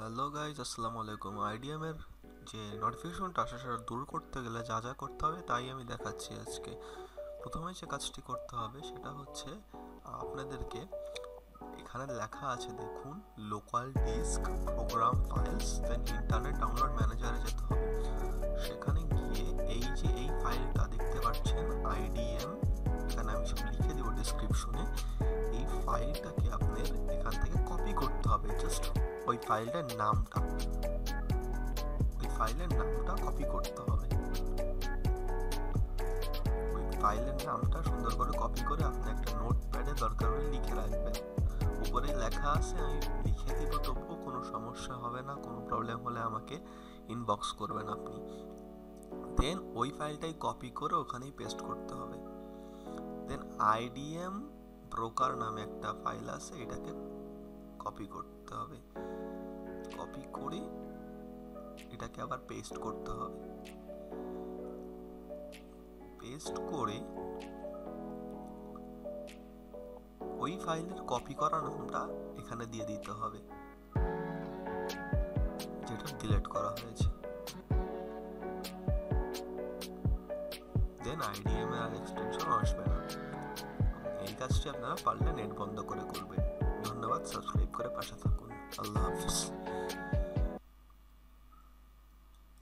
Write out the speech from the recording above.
Hello guys, আসসালামু আলাইকুম। IDM এর যে নোটিফিকেশনটা আসে সেটা দূর করতে গেলে যা যা করতে হবে তাই আমি দেখাচ্ছি আজকে। প্রথমে যে কাজটি করতে হবে সেটা হচ্ছে আপনাদেরকে এখানে লেখা আছে দেখুন, লোকাল ডিস্ক প্রোগ্রাম ফাইলস, দেন ইন্টারনেট ডাউনলোড ম্যানেজারে যেতে হবে। সেখানে গিয়ে এই ফাইলটা দেখতে পাচ্ছেন আইডিএম, এখানে আমি সব লিখে দেবো ডিসক্রিপশনে। এই ফাইলটাকে আপনার এখান থেকে কপি করতে হবে। জাস্ট ওই ফাইলের নামটা কপি করতে হবে। ওই ফাইলের নামটা সুন্দর করে কপি করে আপনি একটা নোটপ্যাডে দরকার হলে লিখে রাখবেন। উপরে লেখা আছে, আমি লিখে দিব, তবুও কোনো সমস্যা হবে না। কোনো প্রবলেম হলে আমাকে ইনবক্স করবেন আপনি। দেন ওই ফাইলটাই কপি করে ওখানেই পেস্ট করতে হবে। দেন আইডিএম ব্রোকার নামে একটা ফাইল আছে, এটাকে কপি করতে হবে। কপি করে এটাকে আবার পেস্ট করতে হবে। পেস্ট করে ওই ফাইলের কপি করা নামটা এখানে দিয়ে দিতে হবে, যেটা ডিলিট করা হয়েছে। দেন আইডিএম এর আর এক্সটেনশন আসবে না। এই কাজটি আপনারা পারলে নেট বন্ধ করে করবেন। ধন্যবাদ, সাবস্ক্রাইব করে পাশে থাকুন। আল্লাহ হাফিজ।